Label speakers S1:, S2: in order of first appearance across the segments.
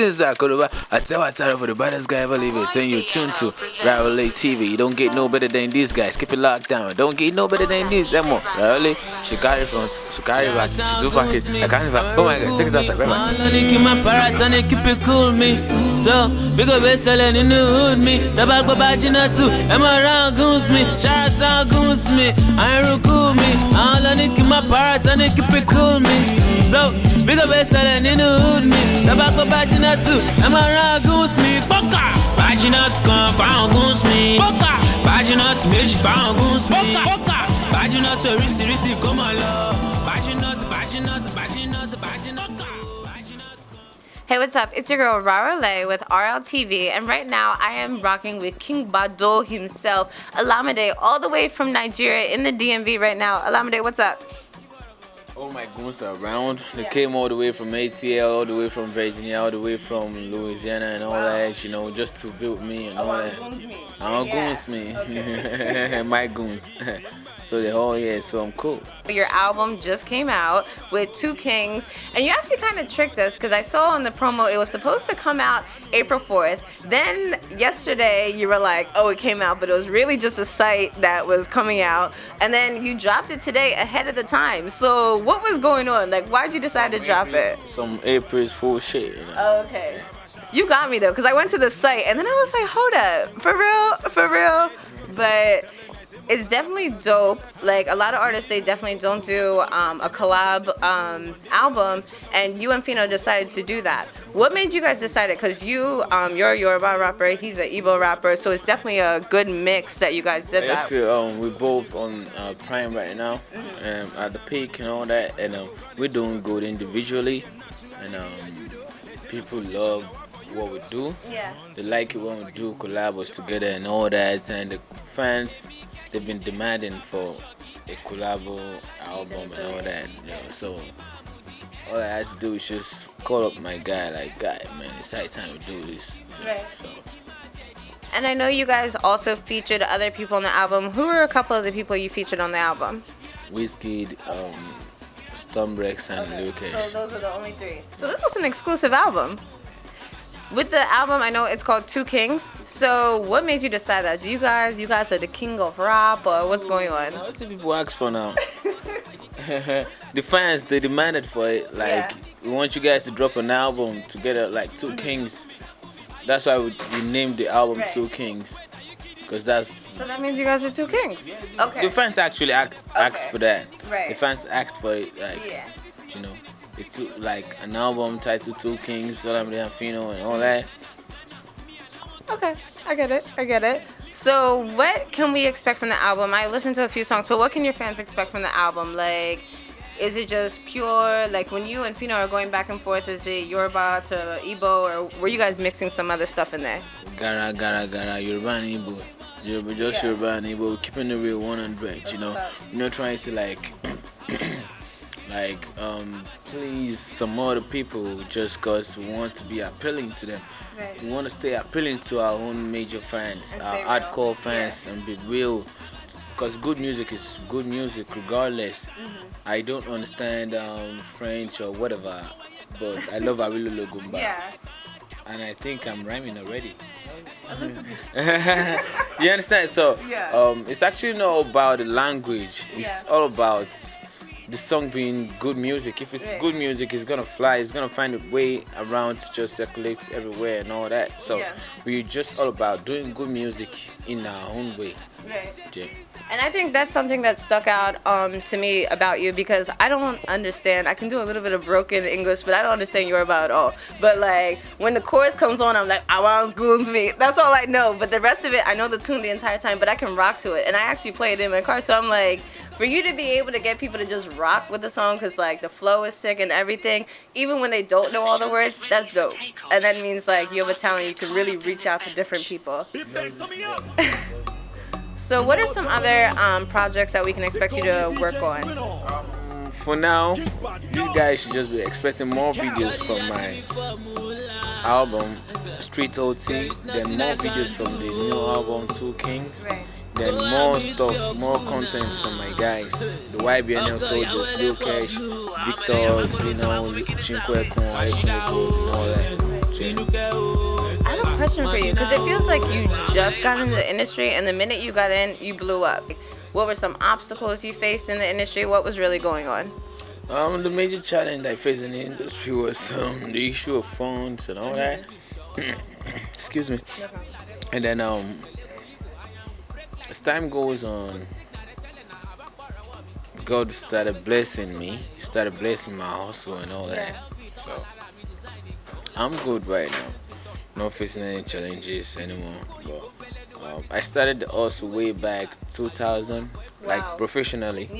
S1: things I could have. I tell what's out for the baddest guy ever leave it. Saying you tune to Raro Lae TV. You don't get no better than these guys. Keep it locked down. Don't get no better than these. That more. Really? She got it from. She got it back. She's two packets. I can't even. Oh my god. Take it outside. Bye bye.
S2: Keep my parrots and they keep it cool me. So we go be selling in the hood me. Tabak babajina too. Am I around goons me? Shout out goons me. I ain't cool me. All I need keep my parrots and they keep it cool me. So we go be selling in the hood me. Tabak babajina too. Am I around goons me? Boka. Bajinas come found goons me. Boka. Bajinas me found goons me. Boka. Bajinas risi come on love. Bajinas.
S3: Hey, what's up? It's your girl Raro Lae with RLTV, and right now I am rocking with King Bado himself, Olamide, all the way from Nigeria in the DMV right now. Olamide, what's up?
S1: All my goons are around. They came all the way from ATL, all the way from Virginia, all the way from Louisiana and all that, you know, just to build me and all that. Our goons me. Okay. My goons. So the whole so I'm cool.
S3: Your album just came out with Two Kings, and you actually kind of tricked us because I saw on the promo it was supposed to come out April 4th. Then yesterday you were like, oh, it came out, but it was really just a site that was coming out, and then you dropped it today ahead of the time. So what was going on? Like, why'd you decide to drop it?
S1: Some April's full shit. You know?
S3: Oh, okay. You got me though, because I went to the site and then I was like, hold up, for real? But it's definitely dope. Like, a lot of artists, they definitely don't do a collab album, and you and Phyno decided to do that. What made you guys decide it? Because you're a Yoruba rapper, he's an Igbo rapper, so it's definitely a good mix that you guys did that.
S1: We're both on Prime right now, at the peak and all that, and we're doing good individually, and people love what we do.
S3: Yeah.
S1: They like it when we do collabs together and all that, and the fans, they've been demanding for a collabo album and all that, you know. So all I had to do is just call up my guy, like, guy, man, it's high time to do this.
S3: Right.
S1: So.
S3: And I know you guys also featured other people on the album. Who were a couple of the people you featured on the album?
S1: Wizkid, Stormbreaks, and Lucas.
S3: So those were the only three. So this was an exclusive album. With the album, I know it's called Two Kings. So what made you decide that? You guys are the king of rap, or what's going on?
S1: That's what people ask for now. The fans, they demanded for it. Like, we want you guys to drop an album together, like Two Kings. That's why we named the album Two Kings. Because that's...
S3: So that means you guys are two kings. Okay.
S1: The fans actually asked for that.
S3: Right.
S1: The fans asked for it, like, you know. It took like an album titled Two Kings, Olamide and Phyno and all that.
S3: Okay, I get it. So what can we expect from the album? I listened to a few songs, but what can your fans expect from the album? Like, is it just pure, like when you and Phyno are going back and forth, is it Yoruba to Igbo, or were you guys mixing some other stuff in there?
S1: Gara, Yoruba and Igbo. Yoruba and Igbo, keeping it real 100, you know. You're not trying to like... please some other people just because we want to be appealing to them. Right. We want to stay appealing to our own major fans, our hardcore fans, and be real. Because good music is good music regardless. I don't understand French or whatever, but I love Awilo Logumba.
S3: Yeah.
S1: And I think I'm rhyming already. You understand? So it's actually not about the language. It's all about the song being good music. If it's good music, it's gonna fly. It's gonna find a way around to just circulate everywhere and all that. So we're just all about doing good music in our own way.
S3: Right. Yeah. And I think that's something that stuck out to me about you, because I don't understand. I can do a little bit of broken English, but I don't understand Yoruba at all. But like when the chorus comes on, I'm like, I want goons me. That's all I know. But the rest of it, I know the tune the entire time, but I can rock to it. And I actually play it in my car. So I'm like, for you to be able to get people to just rock with the song, because like the flow is sick and everything, even when they don't know all the words, that's dope. And that means like you have a talent, you can really reach out to different people. So what are some other projects that we can expect you to work on?
S1: For now, you guys should just be expecting more videos from my album, Street OT, then more videos from the new album, Two Kings. Then more stuff, more content from my guys, the YBNL soldiers, Lil Cash, Victor, Zeno, Chinkwekun, and all that.
S3: question for you, because it feels like you just got into the industry, and the minute you got in, you blew up. What were some obstacles you faced in the industry? What was really going on?
S1: The major challenge I faced in the industry was the issue of phones and all that. Excuse me. And then as time goes on, God started blessing me. He started blessing my hustle and all that. So I'm good right now. Not facing any challenges anymore. But I started the hustle way back 2000, like professionally.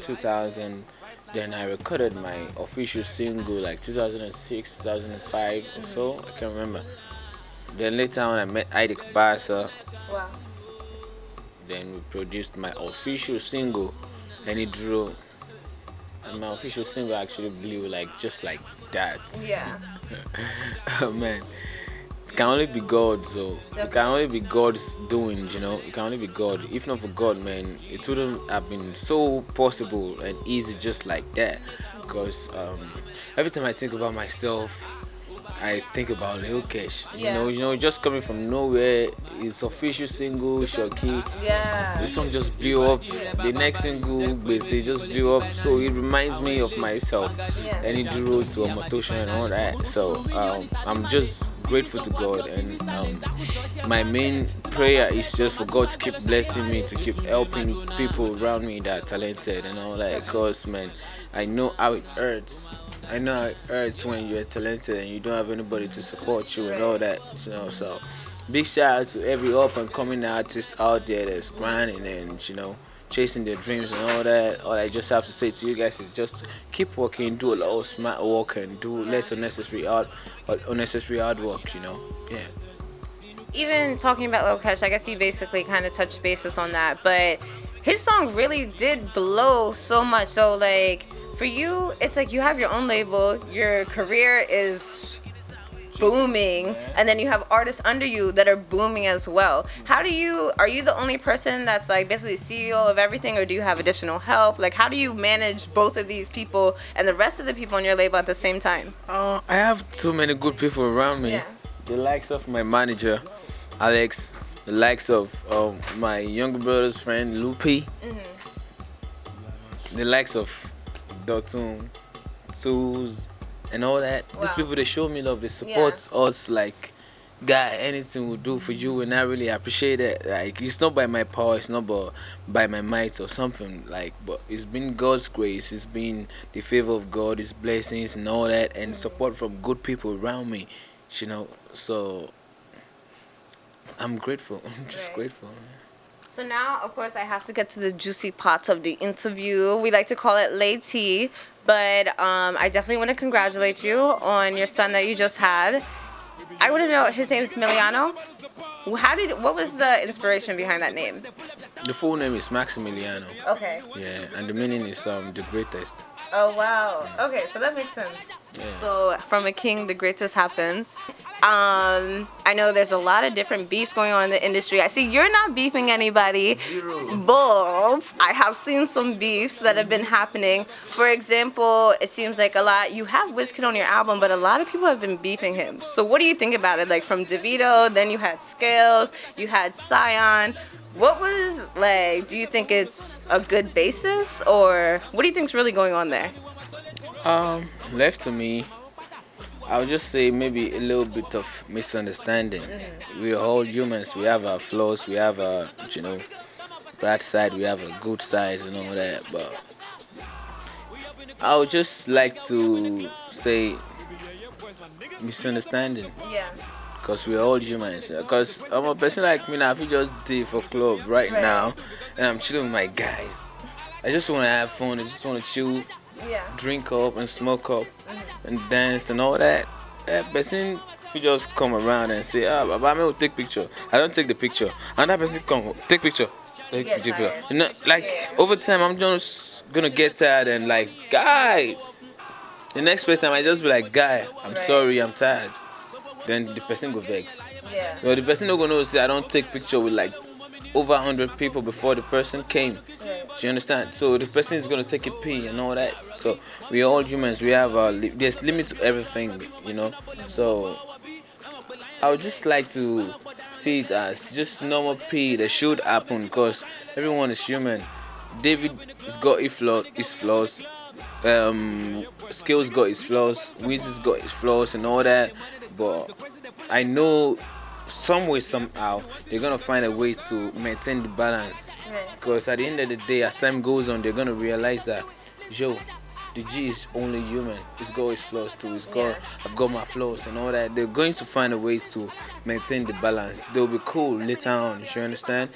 S1: 2000. Then I recorded my official single like 2006, 2005 or so. I can't remember. Then later on I met Ida Kabasa.
S3: Wow.
S1: Then we produced my official single, and it drew. And my official single actually blew like just like that.
S3: Yeah.
S1: Oh man. It can only be God, so it can only be God's doing, you know. It can only be God. If not for God, man, it wouldn't have been so possible and easy just like that. Because every time I think about myself, I think about Lil Kesh. You know, just coming from nowhere. His official single, Shoki.
S3: Yeah.
S1: The song just blew up. The next single, Bese, just blew up. So it reminds me of myself. And it drew to a motivation and all that. So I'm just grateful to God, and my main prayer is just for God to keep blessing me, to keep helping people around me that are talented and all that. Cause man, I know how it hurts. I know how it hurts when you're talented and you don't have anybody to support you and all that. You know, so big shout out to every up and coming artist out there that's grinding and chasing their dreams and all that. All I just have to say to you guys is just keep working, do a lot of smart work, and do less unnecessary hard work. Yeah.
S3: Even talking about Lil Kesh, I guess you basically kind of touched bases on that, but his song really did blow so much. So like for you, it's like you have your own label, your career is booming, and then you have artists under you that are booming as well. Are you the only person that's like basically CEO of everything, or do you have additional help? Like how do you manage both of these people and the rest of the people on your label at the same time?
S1: I have too many good people around me. The likes of my manager, Alex, the likes of my younger brother's friend, Lupe, the likes of Dotun, Tools, and all that. These people, they show me love, they support us like, guy, anything we'll do for you, and I really appreciate it. Like, it's not by my power, it's not by my might or something, like, but it's been God's grace, it's been the favor of God, His blessings and all that, and support from good people around me, so I'm grateful. I'm just grateful.
S3: So now, of course, I have to get to the juicy parts of the interview. We like to call it late tea, but I definitely want to congratulate you on your son that you just had. I want to know, his name is Emiliano. What was the inspiration behind that name?
S1: The full name is Maximiliano.
S3: Okay.
S1: Yeah, and the meaning is the greatest.
S3: Oh, wow. Okay, so that makes sense. Yeah. So from a king, the greatest happens. I know there's a lot of different beefs going on in the industry. I see you're not beefing anybody, but I have seen some beefs that have been happening. For example, it seems like you have Wizkid on your album, but a lot of people have been beefing him. So what do you think about it? Like from Davido, then you had Skales, you had Sion. What was like, do you think it's a good basis, or what do you think's really going on there?
S1: Left to me, I would just say maybe a little bit of misunderstanding. We're all humans. We have our flaws. We have our, bad side. We have a good side and all that. But I would just like to say misunderstanding.
S3: Yeah.
S1: Because we're all humans. Because I'm a person like me now. If you just did for club right now, and I'm chilling with my guys, I just want to have fun. I just want to chill. Drink up and smoke up and dance and all that. That person, if you just come around and say, Baba, I will take picture. I don't take the picture. And that person come, take picture. Take picture. Over time, I'm just gonna get tired and like, guy. The next person, I just be like, guy, I'm sorry, I'm tired. Then the person go vex. The person not gonna say, I don't take picture with like over 100 people before the person came. Do you understand? So the person is gonna take a pee and all that. So we are all humans. We have there's limit to everything, So I would just like to see it as just normal P that should happen because everyone is human. David's got his flaws. Skales got his flaws. Wizkid's got his flaws and all that. But I know some way somehow they're gonna find a way to maintain the balance. Because at the end of the day, as time goes on, they're gonna realize that, yo, the G is only human. It's got his flaws too. I've got my flaws and all that. They're going to find a way to maintain the balance. They'll be cool later on. You understand?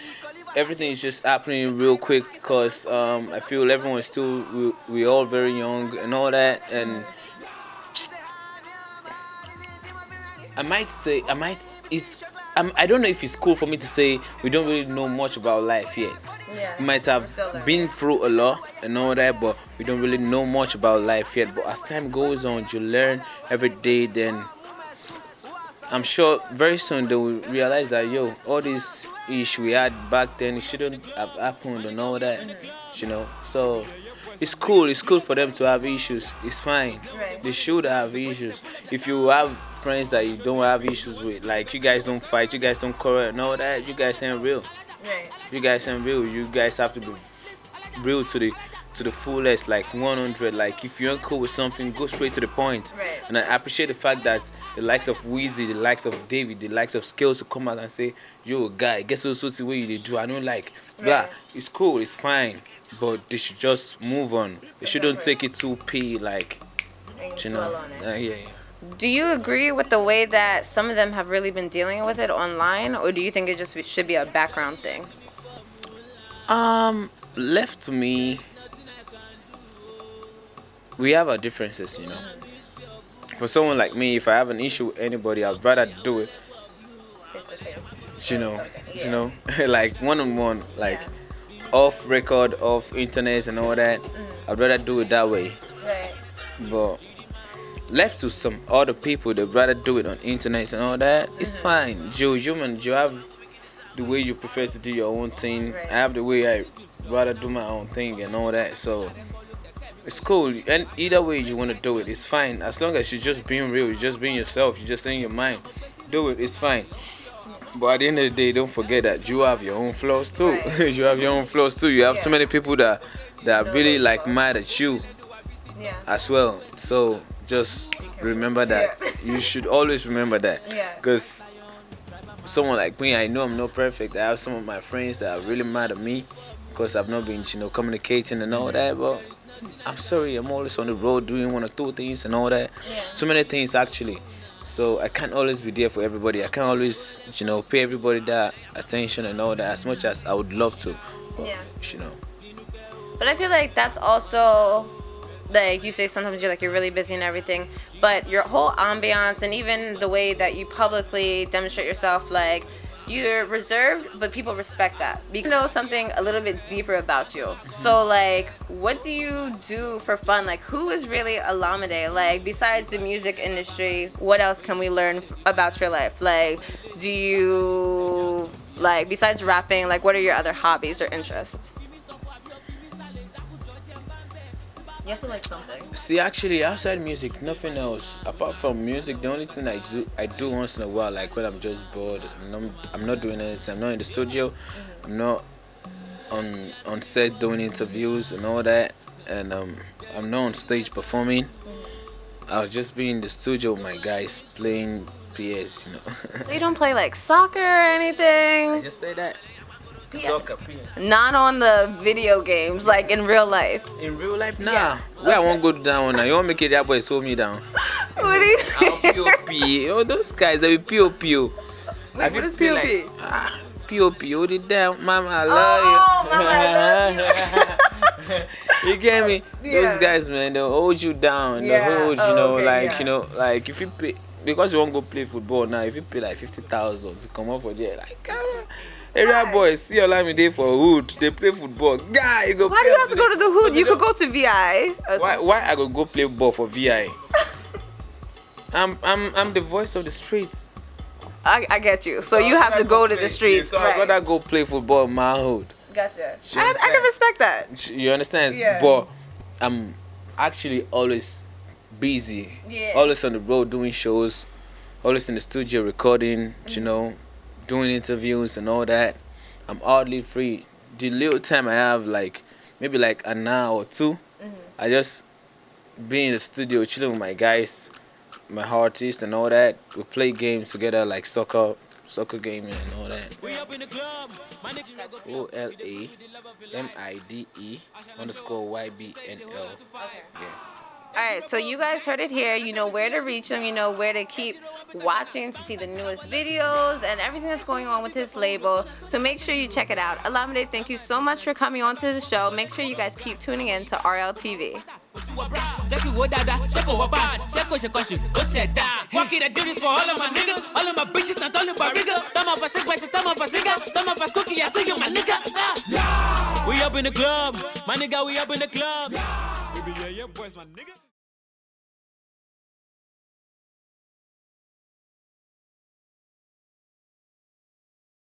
S1: Everything is just happening real quick because I feel everyone is still we're all very young and all that. And I don't know if it's cool for me to say we don't really know much about life yet.
S3: Yeah,
S1: we might have been through a lot and all that, but we don't really know much about life yet. But as time goes on, you learn every day. Then I'm sure very soon they will realize that, yo, all these issues we had back then, it shouldn't have happened and all that, you know. So it's cool. It's cool for them to have issues. It's fine.
S3: Right.
S1: They should have issues. If you have friends that you don't have issues with, like you guys don't fight, you guys don't quarrel and all that, you guys ain't real.
S3: Right.
S1: You guys ain't real. You guys have to be real to the fullest, like 100. Like if you ain't cool with something, go straight to the point.
S3: Right.
S1: And I appreciate the fact that the likes of Wizkid, the likes of David, the likes of Skales to come out and say, yo guy, guess what's the way you do? I don't like blah. It's cool, it's fine. But they should just move on. They shouldn't take it too P like, you know. Yeah.
S3: Do you agree with the way that some of them have really been dealing with it online, or do you think it just should be a background thing?
S1: Left to me, we have our differences, you know. For someone like me, if I have an issue with anybody, I'd rather do it,
S3: Face to face.
S1: you know, like one-on-one, like off record, off internet and all that. I'd rather do it that way.
S3: Right.
S1: But left to some other people, they'd rather do it on internet and all that. It's fine. You're human. You have the way you prefer to do your own thing.
S3: Right.
S1: I have the way I rather do my own thing and all that. So it's cool. And either way you want to do it, it's fine. As long as you're just being real, you're just being yourself, you're just saying your mind. Do it. It's fine. But at the end of the day, don't forget that you have your own flaws too.
S3: Right.
S1: You have your own flaws too. You have too many people that are really like mad at you as well. So just remember that. You should always remember that. Because someone like me, I know I'm not perfect. I have some of my friends that are really mad at me because I've not been, communicating and all that. But I'm sorry, I'm always on the road doing one or two things and all that. So many things actually. So I can't always be there for everybody. I can't always, pay everybody that attention and all that as much as I would love to. But,
S3: But I feel like that's also, like you say, sometimes you're really busy and everything, but your whole ambiance and even the way that you publicly demonstrate yourself, like you're reserved, but people respect that. You know something a little bit deeper about you. So like, what do you do for fun? Like, who is really Olamide? Like, besides the music industry, what else can we learn about your life? Like, do you, like, besides rapping, like, what are your other hobbies or interests? You have to like something.
S1: See, actually, outside music, nothing else. Apart from music, the only thing I do once in a while, like when I'm just bored, and I'm not doing anything. I'm not in the studio. I'm not on set doing interviews and all that, and I'm not on stage performing. I'll just be in the studio with my guys playing PS.
S3: So you don't play like soccer or anything?
S1: I just say that. Soccer, PS.
S3: Not on the video games, like in real life.
S1: In real life, nah. Where I won't go down now. You want to make it that boy slow me down.
S3: What do you mean?
S1: POP. Oh, those guys, they be POP.
S3: Wait, what is POP?
S1: Like, POP, hold it down. Mama, I love you.
S3: Oh, Mama, I love you.
S1: You get me? Those guys, man, they'll hold you down. They'll hold, like if you pay, because you won't go play football now, if you pay like 50,000 to come up for there, like, come on. Area boys see Olamide for hood. They play football. Guy, you go.
S3: Why do you have to go to the hood? You could go to VI.
S1: Why I go play ball for VI? I'm the voice of the streets.
S3: I get you. So you have to go to the streets.
S1: So I gotta go play football in my hood.
S3: Gotcha. I can respect that.
S1: You understand?
S3: Yeah.
S1: But I'm actually always busy.
S3: Yeah.
S1: Always on the road doing shows. always in the studio recording, you know, doing interviews and all that. I'm hardly free. The little time I have, like maybe like an hour or two, I just be in the studio chilling with my guys, my artists and all that. We play games together like soccer gaming and all that. OLAMIDE_YBNL.
S3: Okay. All right, so you guys heard it here. You know where to reach him. You know where to keep watching to see the newest videos and everything that's going on with his label. So make sure you check it out. Olamide, thank you so much for coming on to the show. Make sure you guys keep tuning in to RLTV.
S2: Fuck it, I do this for all of my niggas, all of my bitches, not only Barriga. Some of us sick, some of us nigga, some of us cookie, I see you, my nigga. We up in the club, my nigga, we up in the club. We be yeah, boys, my nigga.